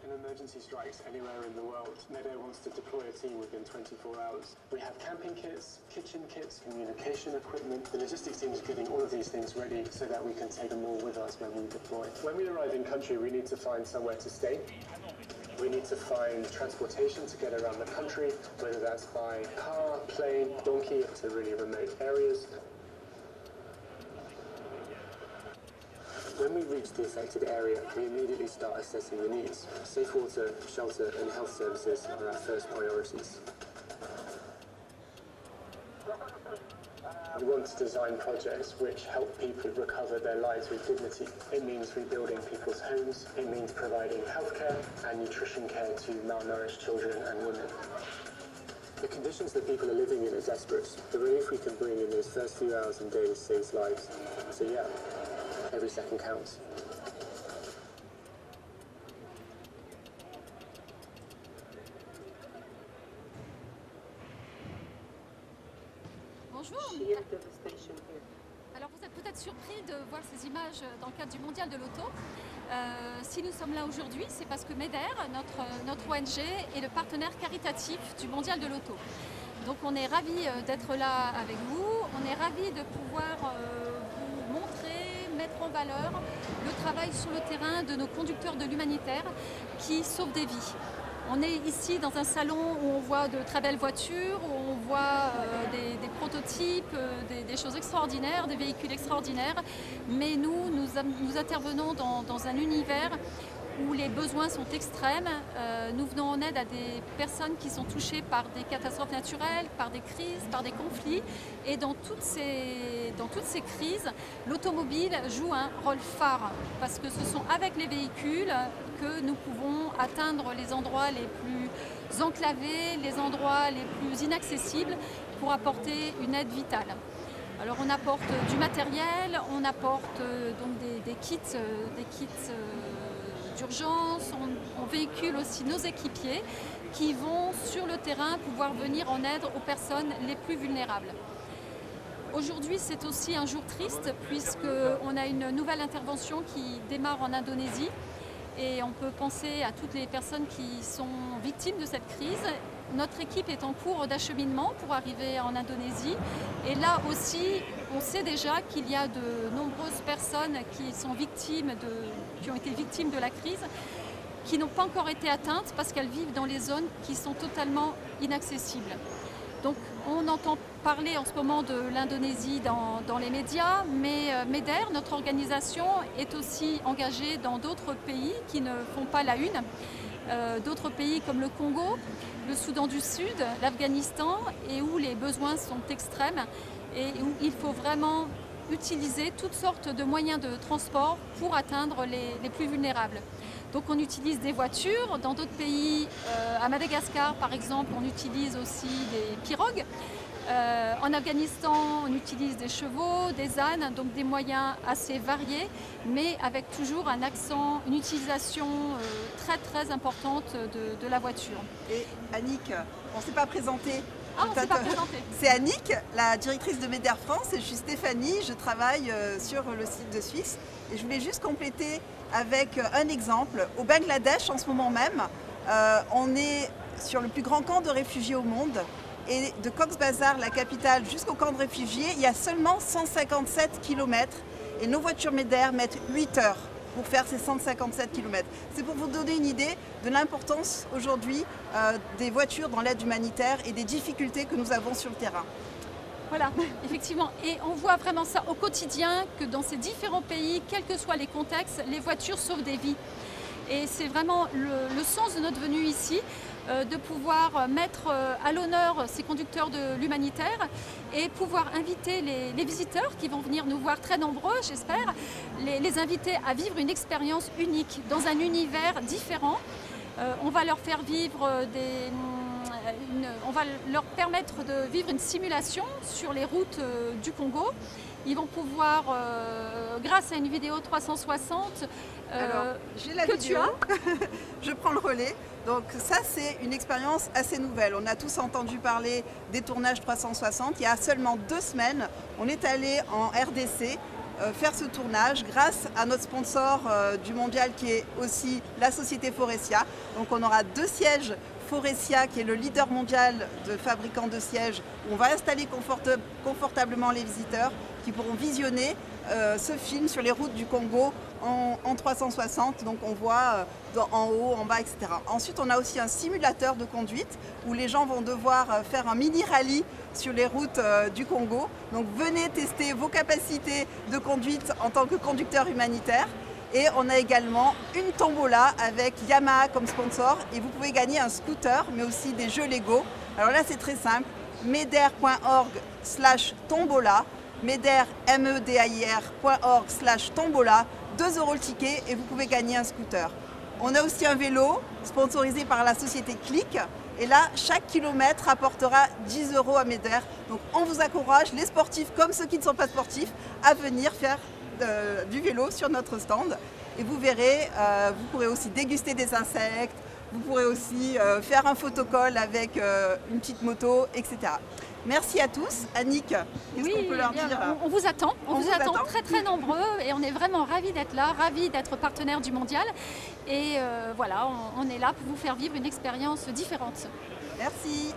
in emergency strikes anywhere in the world, Medair wants to deploy a team within 24 hours. We have camping kits, kitchen kits, communication equipment. The logistics team is getting all of these things ready so that we can take them all with us when we deploy. When we arrive in country, we need to find somewhere to stay. We need to find transportation to get around the country, whether that's by car, plane, donkey, to really remote areas. When we reach the affected area, we immediately start assessing the needs. Safe water, shelter and health services are our first priorities. We want to design projects which help people recover their lives with dignity. It means rebuilding people's homes, it means providing healthcare and nutrition care to malnourished children and women. The conditions that people are living in are desperate. The relief we can bring in those first few hours and days saves lives. So yeah, every second counts. Bonjour. Alors vous êtes peut-être surpris de voir ces images dans le cadre du Mondial de l'Auto. Si nous sommes là aujourd'hui, c'est parce que Medair, notre ONG, est le partenaire caritatif du Mondial de l'Auto. Donc on est ravis d'être là avec vous, on est ravis de pouvoir vous montrer, mettre en valeur le travail sur le terrain de nos conducteurs de l'humanitaire qui sauvent des vies. On est ici dans un salon où on voit de très belles voitures, où on voit des prototypes, des choses extraordinaires, des véhicules extraordinaires. Mais nous intervenons dans un univers où les besoins sont extrêmes. Nous venons en aide à des personnes qui sont touchées par des catastrophes naturelles, par des crises, par des conflits. Et dans toutes ces crises, l'automobile joue un rôle phare parce que ce sont avec les véhicules que nous pouvons atteindre les endroits les plus enclavés, les endroits les plus inaccessibles pour apporter une aide vitale. Alors on apporte du matériel, on apporte donc des kits d'urgence, on véhicule aussi nos équipiers qui vont sur le terrain pouvoir venir en aide aux personnes les plus vulnérables. Aujourd'hui, c'est aussi un jour triste puisqu'on a une nouvelle intervention qui démarre en Indonésie et on peut penser à toutes les personnes qui sont victimes de cette crise. Notre équipe est en cours d'acheminement pour arriver en Indonésie et là aussi, on sait déjà qu'il y a de nombreuses personnes qui ont été victimes de la crise, qui n'ont pas encore été atteintes parce qu'elles vivent dans les zones qui sont totalement inaccessibles. Donc on entend parler en ce moment de l'Indonésie dans les médias, mais Medair, notre organisation, est aussi engagée dans d'autres pays qui ne font pas la une. D'autres pays comme le Congo, le Soudan du Sud, l'Afghanistan, et où les besoins sont extrêmes et où il faut vraiment utiliser toutes sortes de moyens de transport pour atteindre les plus vulnérables. Donc on utilise des voitures, dans d'autres pays, à Madagascar par exemple, on utilise aussi des pirogues. En Afghanistan, on utilise des chevaux, des ânes, donc des moyens assez variés, mais avec toujours un accent, une utilisation très très importante de la voiture. Et Annick, on ne s'est pas présenté. Ah, on ne s'est pas présenté. C'est Annick, la directrice de Medair France, et je suis Stéphanie, je travaille sur le site de Suisse. Et je voulais juste compléter avec un exemple. Au Bangladesh, en ce moment même, on est sur le plus grand camp de réfugiés au monde. Et de Cox's Bazar, la capitale, jusqu'au camp de réfugiés, il y a seulement 157 km. Et nos voitures Medair mettent 8 heures pour faire ces 157 km. C'est pour vous donner une idée de l'importance aujourd'hui des voitures dans l'aide humanitaire et des difficultés que nous avons sur le terrain. Voilà, effectivement. Et on voit vraiment ça au quotidien, que dans ces différents pays, quels que soient les contextes, les voitures sauvent des vies. Et c'est vraiment le sens de notre venue ici, de pouvoir mettre à l'honneur ces conducteurs de l'humanitaire et pouvoir inviter les visiteurs qui vont venir nous voir très nombreux, j'espère, les inviter à vivre une expérience unique dans un univers différent. On va leur faire vivre on va leur permettre de vivre une simulation sur les routes du Congo. Ils vont pouvoir, grâce à une vidéo 360, alors, j'ai la vidéo, je prends le relais. Donc ça, c'est une expérience assez nouvelle. On a tous entendu parler des tournages 360. Il y a seulement 2 semaines, on est allé en RDC faire ce tournage grâce à notre sponsor du mondial qui est aussi la société Faurecia. Donc on aura 2 sièges Faurecia qui est le leader mondial de fabricants de sièges où on va installer confortablement les visiteurs qui pourront visionner ce film sur les routes du Congo en 360, donc on voit en haut, en bas, etc. Ensuite, on a aussi un simulateur de conduite où les gens vont devoir faire un mini-rallye sur les routes du Congo. Donc venez tester vos capacités de conduite en tant que conducteur humanitaire. Et on a également une tombola avec Yamaha comme sponsor et vous pouvez gagner un scooter mais aussi des jeux Lego. Alors là c'est très simple, meder.org/tombola, meder.org/tombola, 2 € le ticket et vous pouvez gagner un scooter. On a aussi un vélo sponsorisé par la société Click et là chaque kilomètre apportera 10 € à Meder. Donc on vous encourage, les sportifs comme ceux qui ne sont pas sportifs, à venir faire du vélo sur notre stand et vous verrez, vous pourrez aussi déguster des insectes, vous pourrez aussi faire un photocall avec une petite moto, etc. Merci à tous. Annick, qu'est-ce qu'on peut leur dire? On vous attend, on vous attend très très nombreux et on est vraiment ravis d'être là, ravis d'être partenaire du mondial et voilà, on est là pour vous faire vivre une expérience différente. Merci.